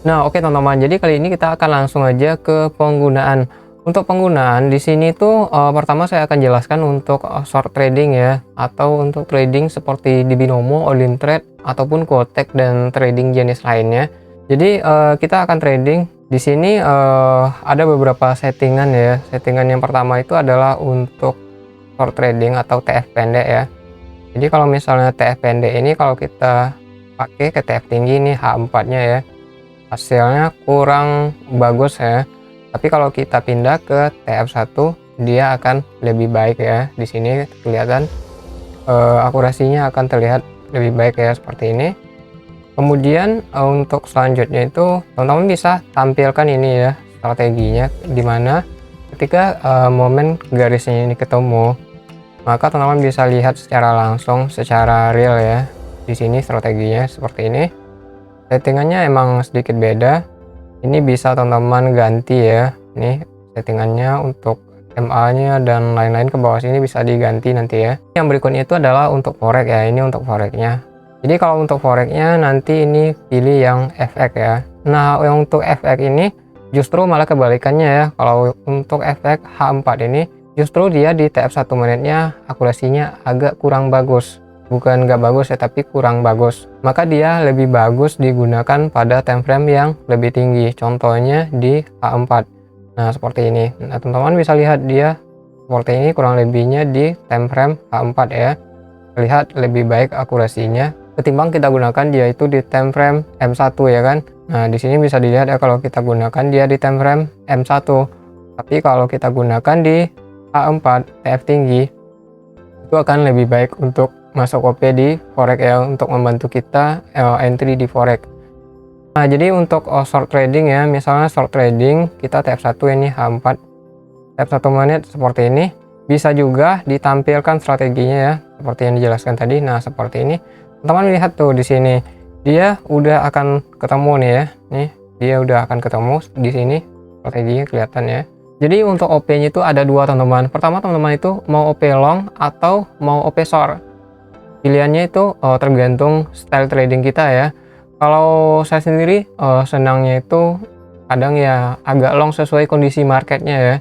Nah, oke teman-teman, jadi kali ini kita akan langsung aja ke penggunaan. Untuk penggunaan di sini tuh pertama saya akan jelaskan untuk short trading ya, atau untuk trading seperti di Binomo, All-in Trade ataupun Quotek dan trading jenis lainnya. Jadi kita akan trading di sini ada beberapa settingan ya. Settingan yang pertama itu adalah untuk short trading atau TF pendek ya. Jadi kalau misalnya TF pendek ini kalau kita pakai ke TF tinggi nih H4-nya ya, hasilnya kurang bagus ya. Tapi kalau kita pindah ke TF1 dia akan lebih baik ya. Di sini kelihatan akurasinya akan terlihat lebih baik ya seperti ini. Kemudian untuk selanjutnya itu teman-teman bisa tampilkan ini ya strateginya, dimana ketika momen garisnya ini ketemu maka teman-teman bisa lihat secara langsung, secara real ya. Di sini strateginya seperti ini. Settingannya emang sedikit beda. Ini bisa teman-teman ganti ya. Nih settingannya untuk MA-nya dan lain-lain ke bawah sini bisa diganti nanti ya. Yang berikutnya itu adalah untuk forex ya. Ini untuk forexnya. Jadi kalau untuk forexnya nanti ini pilih yang FX ya. Nah, yang untuk FX ini justru malah kebalikannya ya. Kalau untuk FX H4 ini justru dia di TF1 menitnya akurasinya agak kurang bagus. Bukan nggak bagus ya, tapi kurang bagus. Maka dia lebih bagus digunakan pada time frame yang lebih tinggi, contohnya di H4. Nah seperti ini. Nah teman-teman bisa lihat dia seperti ini kurang lebihnya di time frame H4 ya. Lihat lebih baik akurasinya ketimbang kita gunakan dia itu di time frame M1 ya kan. Nah di sini bisa dilihat ya kalau kita gunakan dia di time frame M1, tapi kalau kita gunakan di H4 TF tinggi itu akan lebih baik untuk masuk OP di forex ya, untuk membantu kita entry di forex. Nah jadi untuk short trading ya, misalnya short trading kita TF1 ini H4 TF1 menit seperti ini, bisa juga ditampilkan strateginya ya seperti yang dijelaskan tadi. Nah seperti ini teman-teman lihat tuh di sini dia udah akan ketemu nih ya, nih dia udah akan ketemu di sini strateginya kelihatan ya. Jadi untuk OP-nya itu ada dua teman-teman. Pertama teman-teman itu mau OP long atau mau OP short. Pilihannya itu tergantung style trading kita ya. Kalau saya sendiri senangnya itu kadang ya agak long sesuai kondisi marketnya ya.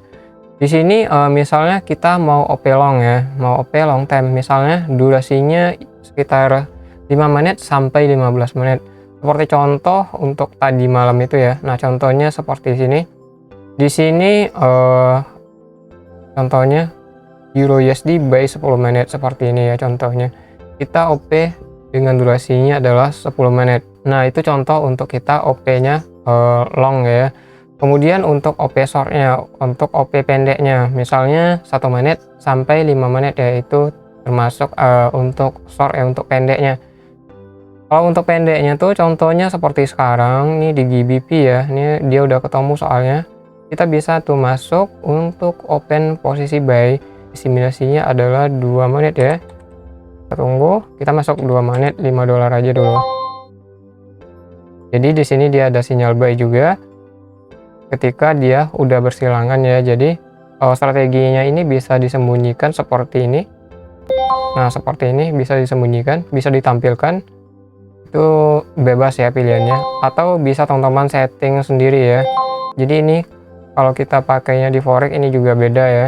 Di sini misalnya kita mau OP long ya, mau OP long time, misalnya durasinya sekitar 5 menit sampai 15 menit. Seperti contoh untuk tadi malam itu ya. Nah contohnya seperti sini. Di sini contohnya Euro USD buy 10 menit seperti ini ya contohnya. Kita OP dengan durasinya adalah 10 menit. Nah itu contoh untuk kita OP-nya long ya. Kemudian untuk OP short-nya, untuk OP pendeknya misalnya 1 menit sampai 5 menit ya, itu termasuk untuk short ya, untuk pendeknya. Kalau untuk pendeknya tuh contohnya seperti sekarang nih di GBP ya, ini dia udah ketemu soalnya. Kita bisa tuh masuk untuk open posisi buy. Simulasinya adalah 2 menit ya. Kita tunggu, kita masuk 2 menit $5 aja dulu. Jadi di sini dia ada sinyal buy juga ketika dia udah bersilangan ya. Jadi strateginya ini bisa disembunyikan seperti ini. Nah seperti ini bisa disembunyikan, bisa ditampilkan, itu bebas ya pilihannya, atau bisa teman-teman setting sendiri ya. Jadi ini kalau kita pakainya di forex ini juga beda ya.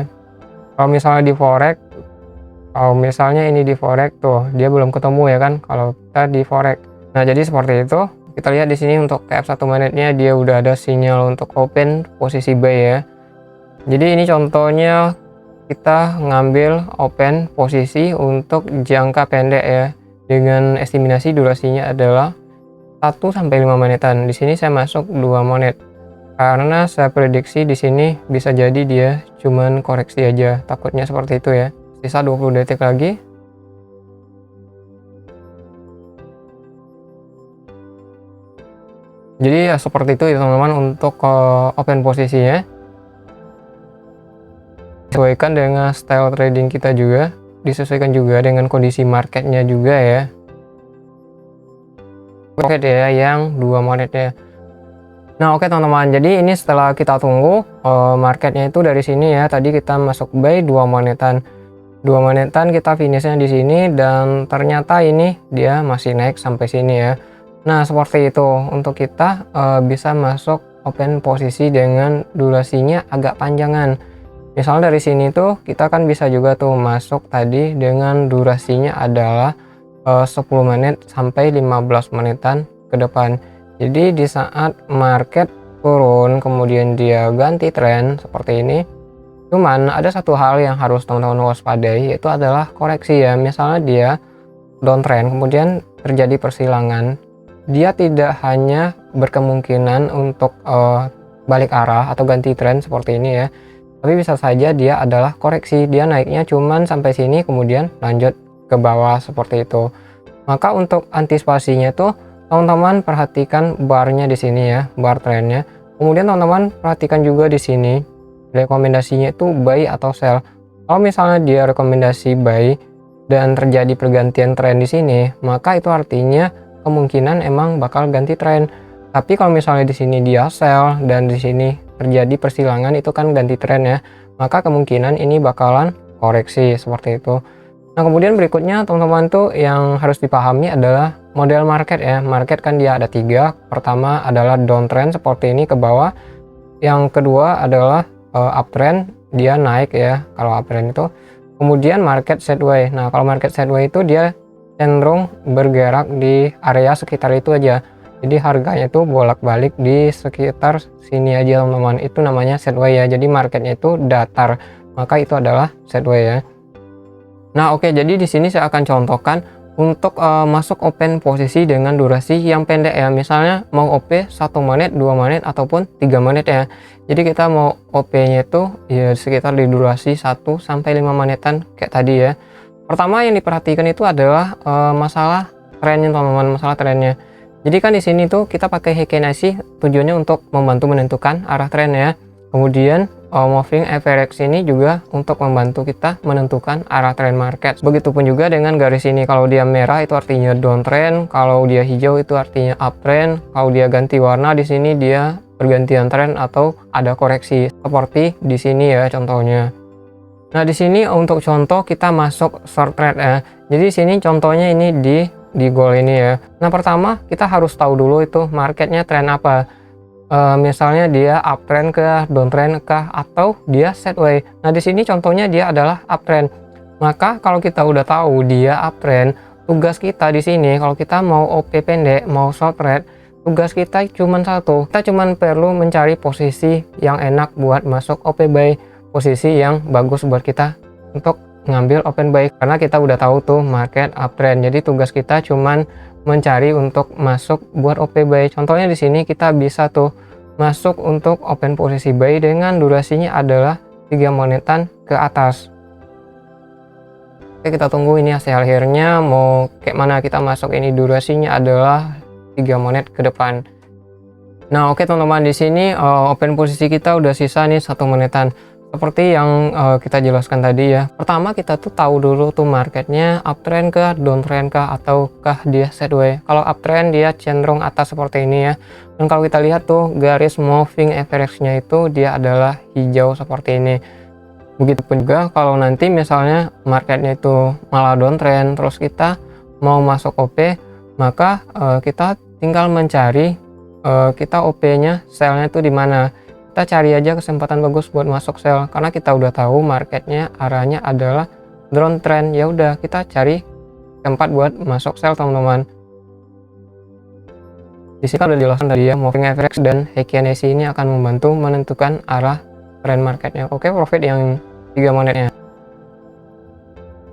Kalau misalnya di forex, kalau misalnya ini di forex tuh dia belum ketemu ya kan kalau kita di forex. Nah jadi seperti itu. Kita lihat di sini untuk TF1 menitnya dia udah ada sinyal untuk open posisi buy ya. Jadi ini contohnya kita ngambil open posisi untuk jangka pendek ya, dengan estimasi durasinya adalah 1 sampai 5 menitan. Di sini saya masuk 2 menit. Karena saya prediksi di sini bisa jadi dia cuman koreksi aja, takutnya seperti itu ya. Sisa 20 detik lagi. Jadi ya seperti itu ya teman-teman untuk open posisinya. Disesuaikan dengan style trading kita juga, disesuaikan juga dengan kondisi marketnya juga ya. Oke deh yang 2 menitnya. Nah oke teman-teman, jadi ini setelah kita tunggu marketnya itu dari sini ya, tadi kita masuk buy 2 menitan. 2 menitan kita finishnya di sini dan ternyata ini dia masih naik sampai sini ya. Nah, seperti itu untuk kita bisa masuk open posisi dengan durasinya agak panjangan. Misal dari sini tuh kita kan bisa juga tuh masuk tadi dengan durasinya adalah 10 menit sampai 15 menitan ke depan. Jadi di saat market turun kemudian dia ganti tren seperti ini, cuman ada satu hal yang harus teman-teman waspadai, yaitu adalah koreksi ya. Misalnya dia downtrend kemudian terjadi persilangan, dia tidak hanya berkemungkinan untuk balik arah atau ganti tren seperti ini ya, tapi bisa saja dia adalah koreksi, dia naiknya cuman sampai sini kemudian lanjut ke bawah seperti itu. Maka untuk antisipasinya tuh teman-teman perhatikan barnya di sini ya, bar trennya. Kemudian teman-teman perhatikan juga di sini rekomendasinya itu buy atau sell. Kalau misalnya dia rekomendasi buy dan terjadi pergantian tren di sini, maka itu artinya kemungkinan emang bakal ganti tren. Tapi kalau misalnya di sini dia sell dan di sini terjadi persilangan, itu kan ganti tren ya, maka kemungkinan ini bakalan koreksi seperti itu. Nah, kemudian berikutnya teman-teman tuh yang harus dipahami adalah model market ya. Market kan dia ada 3. Pertama adalah downtrend seperti ini ke bawah. Yang kedua adalah uptrend, dia naik ya kalau uptrend itu. Kemudian market sideway. Nah, kalau market sideway itu dia cenderung bergerak di area sekitar itu aja. Jadi harganya itu bolak-balik di sekitar sini aja teman-teman. Itu namanya sideway ya. Jadi marketnya itu datar. Maka itu adalah sideway ya. Nah, oke, jadi di sini saya akan contohkan untuk masuk open posisi dengan durasi yang pendek ya. Misalnya mau OP 1 menit, 2 menit ataupun 3 menit ya. Jadi kita mau OP-nya itu ya sekitar di durasi 1 sampai 5 menitan kayak tadi ya. Pertama yang diperhatikan itu adalah masalah trennya teman-teman, masalah trennya. Jadi kan di sini tuh kita pakai Heikin IC tujuannya untuk membantu menentukan arah tren ya. Kemudian moving average ini juga untuk membantu kita menentukan arah tren market. Begitupun juga dengan garis ini, kalau dia merah itu artinya downtrend, kalau dia hijau itu artinya uptrend, kalau dia ganti warna di sini dia pergantian tren atau ada koreksi. Seperti di sini ya contohnya. Nah, di sini untuk contoh kita masuk short trade ya. Jadi di sini contohnya ini di goal ini ya. Nah, pertama kita harus tahu dulu itu marketnya tren apa. Misalnya dia uptrend kah, downtrend kah, atau dia sideway. Nah, di sini contohnya dia adalah uptrend. Maka kalau kita udah tahu dia uptrend, tugas kita di sini kalau kita mau OP pendek, mau short trade, tugas kita cuma satu. Kita cuma perlu mencari posisi yang enak buat masuk OP buy, posisi yang bagus buat kita untuk ngambil open buy, karena kita udah tahu tuh market uptrend. Jadi tugas kita cuman mencari untuk masuk buat OP buy. Contohnya di sini kita bisa tuh masuk untuk open posisi buy dengan durasinya adalah 3 menitan ke atas. Oke, kita tunggu ini hasil akhirnya mau kayak mana kita masuk. Ini durasinya adalah 3 menit ke depan. Nah, oke teman-teman, di sini open posisi kita udah sisa nih 1 menitan. Seperti yang kita jelaskan tadi ya. Pertama kita tuh tahu dulu tuh marketnya uptrend kah, downtrend kah, ataukah dia sideway. Kalau uptrend dia cenderung atas seperti ini ya. Dan kalau kita lihat tuh garis moving average-nya itu dia adalah hijau seperti ini. Begitupun juga kalau nanti misalnya marketnya itu malah downtrend terus kita mau masuk OP, maka kita tinggal mencari kita OP-nya, sell-nya itu di mana. Kita cari aja kesempatan bagus buat masuk sell, karena kita udah tahu marketnya arahnya adalah downtrend. Ya udah, kita cari tempat buat masuk sell teman-teman. Di sini udah dijelaskan tadi ya, moving average dan Heikin IC ini akan membantu menentukan arah trend marketnya. Oke, profit yang 3 menitnya.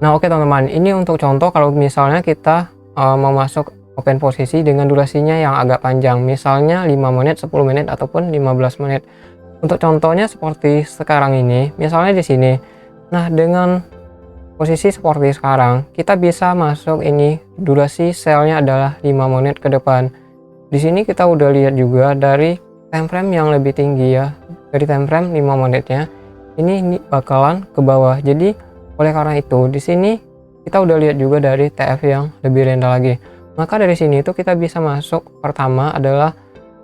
Nah, oke teman-teman, ini untuk contoh kalau misalnya kita mau masuk open posisi dengan durasinya yang agak panjang, misalnya 5 menit, 10 menit ataupun 15 menit. Untuk contohnya seperti sekarang ini, misalnya di sini. Nah, dengan posisi seperti sekarang, kita bisa masuk ini durasi sell-nya adalah 5 menit ke depan. Di sini kita udah lihat juga dari time frame yang lebih tinggi ya. Dari time frame 5 menitnya, ini bakalan ke bawah. Jadi, oleh karena itu di sini kita udah lihat juga dari TF yang lebih rendah lagi. Maka dari sini itu kita bisa masuk. Pertama adalah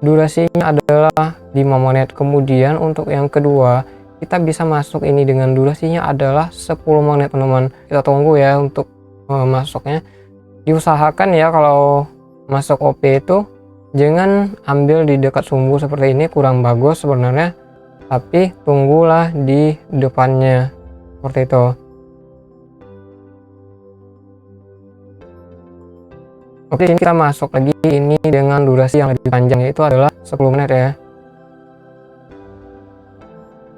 durasinya adalah 5 menit. Kemudian untuk yang kedua kita bisa masuk ini dengan durasinya adalah 10 menit teman-teman. Kita tunggu ya untuk masuknya. Diusahakan ya kalau masuk OP itu jangan ambil di dekat sumbu seperti ini, kurang bagus sebenarnya, tapi tunggulah di depannya seperti itu. Oke, ini kita masuk lagi ini dengan durasi yang lebih panjang, yaitu adalah 10 menit ya.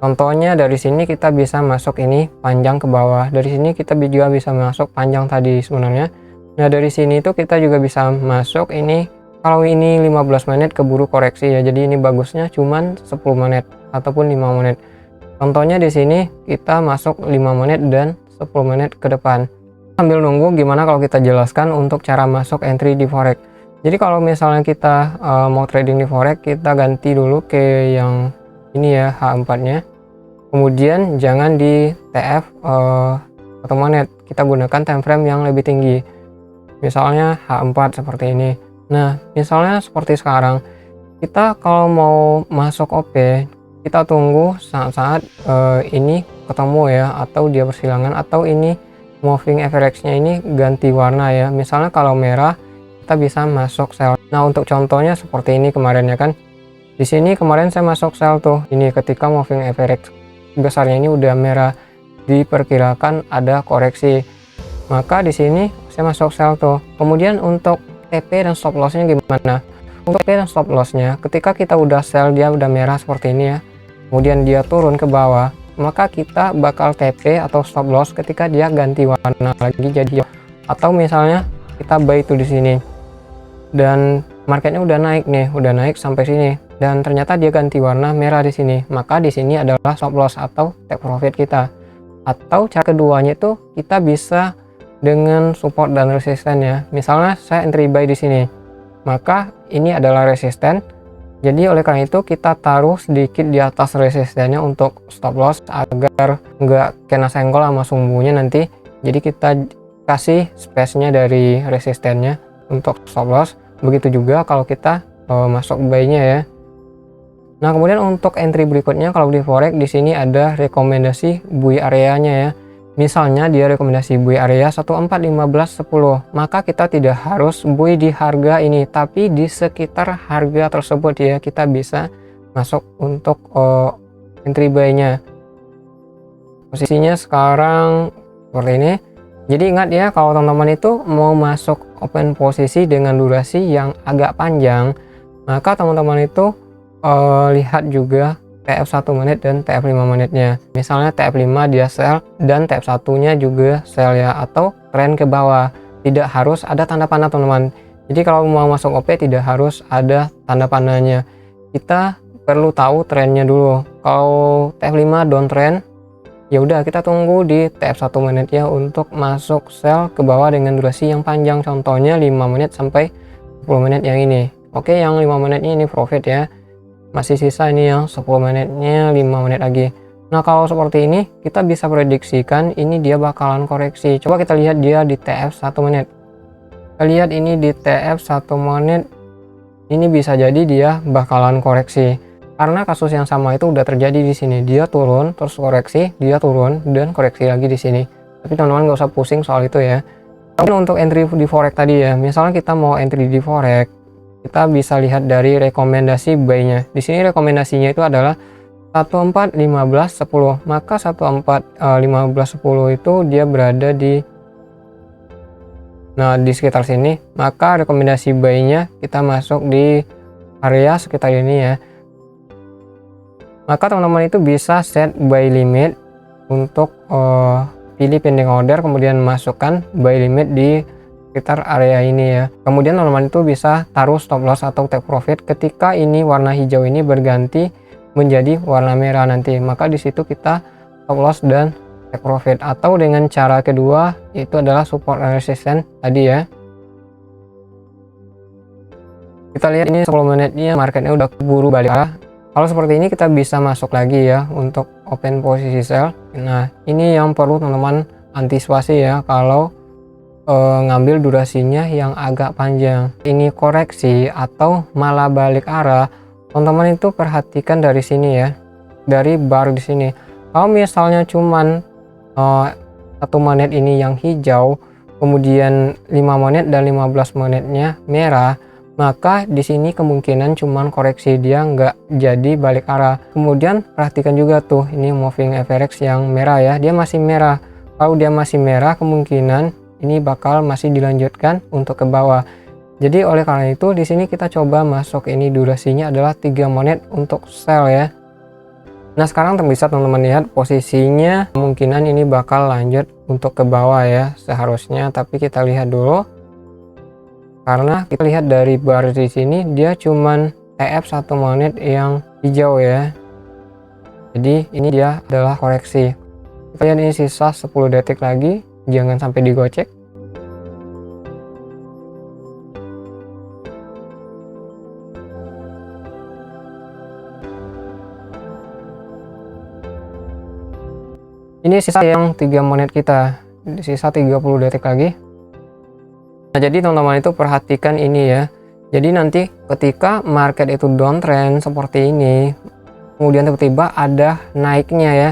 Contohnya dari sini kita bisa masuk ini panjang ke bawah, dari sini kita juga bisa masuk panjang tadi sebenarnya. Nah dari sini tuh kita juga bisa masuk ini, kalau ini 15 menit keburu koreksi ya, jadi ini bagusnya cuman 10 menit ataupun 5 menit. Contohnya di sini kita masuk 5 menit dan 10 menit ke depan. Sambil nunggu, gimana kalau kita jelaskan untuk cara masuk entry di forex. Jadi kalau misalnya kita mau trading di forex, kita ganti dulu ke yang ini ya, H4 nya, kemudian jangan di TF 1 menit, kita gunakan time frame yang lebih tinggi, misalnya H4 seperti ini. Nah misalnya seperti sekarang, kita kalau mau masuk OP, kita tunggu saat-saat ini ketemu ya, atau dia bersilangan, atau ini moving average nya ini ganti warna ya. Misalnya kalau merah, kita bisa masuk sell. Nah untuk contohnya seperti ini kemarin ya kan, di sini kemarin saya masuk sell tuh, ini ketika moving average besarnya ini udah merah, diperkirakan ada koreksi, maka di sini saya masuk sell tuh. Kemudian untuk TP dan stop lossnya gimana? Untuk TP dan stop lossnya, ketika kita udah sell, dia udah merah seperti ini ya, kemudian dia turun ke bawah, maka kita bakal TP atau stop loss ketika dia ganti warna lagi jadi, atau misalnya kita buy itu di sini dan marketnya udah naik nih, udah naik sampai sini, dan ternyata dia ganti warna merah di sini, maka di sini adalah stop loss atau take profit kita. Atau cara keduanya itu kita bisa dengan support dan resisten ya. Misalnya saya entry buy di sini, maka ini adalah resisten. Jadi oleh karena itu kita taruh sedikit di atas resistennya untuk stop loss agar nggak kena senggol sama sumbunya nanti. Jadi kita kasih space-nya dari resistennya untuk stop loss. Begitu juga kalau kita masuk buy-nya ya. Nah kemudian untuk entry berikutnya, kalau di forex di sini ada rekomendasi buy areanya ya. Misalnya dia rekomendasi buy area 14.15.10, maka kita tidak harus buy di harga ini, tapi di sekitar harga tersebut ya kita bisa masuk untuk entry buy-nya. Posisinya sekarang seperti ini. Jadi ingat ya, kalau teman-teman itu mau masuk open posisi dengan durasi yang agak panjang, maka teman-teman itu lihat juga TF 1 menit dan TF 5 menitnya. Misalnya TF 5 dia sell dan TF 1 nya juga sell ya, atau tren ke bawah. Tidak harus ada tanda panah teman-teman. Jadi kalau mau masuk OP tidak harus ada tanda panahnya. Kita perlu tahu trennya dulu. Kalau TF 5 downtrend, ya udah kita tunggu di TF 1 menit ya untuk masuk sell ke bawah dengan durasi yang panjang, contohnya 5 menit sampai 10 menit yang ini. Oke, yang 5 menit ini profit ya, masih sisa ini yang 10 menitnya 5 menit lagi. Nah kalau seperti ini kita bisa prediksikan ini dia bakalan koreksi. Coba kita lihat dia di TF 1 menit, kita lihat ini di TF 1 menit, ini bisa jadi dia bakalan koreksi. Karena kasus yang sama itu udah terjadi di sini, dia turun terus koreksi, dia turun dan koreksi lagi di sini. Tapi teman-teman nggak usah pusing soal itu ya. Tapi untuk entry di forex tadi ya, misalnya kita mau entry di forex, kita bisa lihat dari rekomendasi buy-nya. Di sini rekomendasinya itu adalah 14.15.10, maka 14.15.10 itu dia berada di sekitar sini, maka rekomendasi buy-nya kita masuk di area sekitar ini ya. Maka teman-teman itu bisa set buy limit untuk pilih pending order, kemudian masukkan buy limit di sekitar area ini ya. Kemudian teman-teman itu bisa taruh stop loss atau take profit ketika ini warna hijau ini berganti menjadi warna merah nanti, maka di situ kita stop loss dan take profit. Atau dengan cara kedua itu adalah support and resistance tadi ya. Kita lihat ini 10 menitnya marketnya udah keburu balik arah. Kalau seperti ini kita bisa masuk lagi ya untuk open posisi sell. Nah ini yang perlu teman-teman antisipasi ya kalau ngambil durasinya yang agak panjang. Ini koreksi atau malah balik arah, teman-teman itu perhatikan dari sini ya, dari bar di sini. Kalau misalnya cuman 1 menit ini yang hijau, kemudian 5 menit dan 15 menitnya merah, maka di sini kemungkinan cuman koreksi, dia nggak jadi balik arah. Kemudian perhatikan juga tuh ini moving average yang merah ya, dia masih merah. Kalau dia masih merah, kemungkinan ini bakal masih dilanjutkan untuk ke bawah. Jadi oleh karena itu di sini kita coba masuk, ini durasinya adalah 3 menit untuk sell ya. Nah sekarang bisa teman-teman lihat posisinya, kemungkinan ini bakal lanjut untuk ke bawah ya seharusnya, tapi kita lihat dulu. Karena kita lihat dari bar di sini dia cuman TF 1 menit yang hijau ya. Jadi ini dia adalah koreksi. Kita lihat ini sisa 10 detik lagi, jangan sampai digocek. Ini sisa yang 3 menit kita, sisa 30 detik lagi. Nah jadi teman-teman itu perhatikan ini ya. Jadi nanti ketika market itu downtrend seperti ini, kemudian tiba-tiba ada naiknya ya,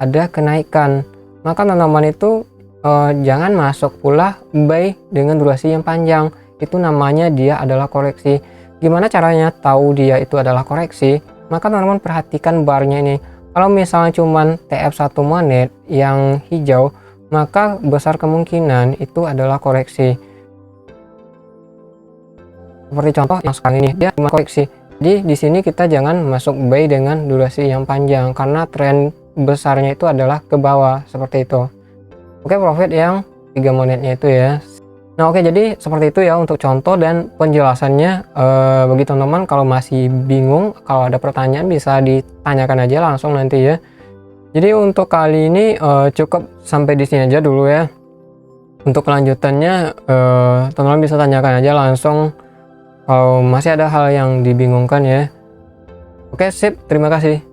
ada kenaikan, maka teman-teman itu jangan masuk pula buy dengan durasi yang panjang. Itu namanya dia adalah koreksi. Gimana caranya tahu dia itu adalah koreksi? Maka teman-teman perhatikan barnya ini. Kalau misalnya cuman TF 1 menit yang hijau, maka besar kemungkinan itu adalah koreksi. Seperti contoh yang sekarang ini, dia cuma koreksi. Jadi di sini kita jangan masuk buy dengan durasi yang panjang karena tren besarnya itu adalah ke bawah seperti itu. Oke, profit yang 3 menitnya itu ya. Nah oke, jadi seperti itu ya untuk contoh dan penjelasannya. Bagi teman-teman kalau masih bingung, kalau ada pertanyaan bisa ditanyakan aja langsung nanti ya. Jadi untuk kali ini cukup sampai di sini aja dulu ya. Untuk kelanjutannya teman-teman bisa tanyakan aja langsung kalau masih ada hal yang dibingungkan ya. Oke, sip, terima kasih.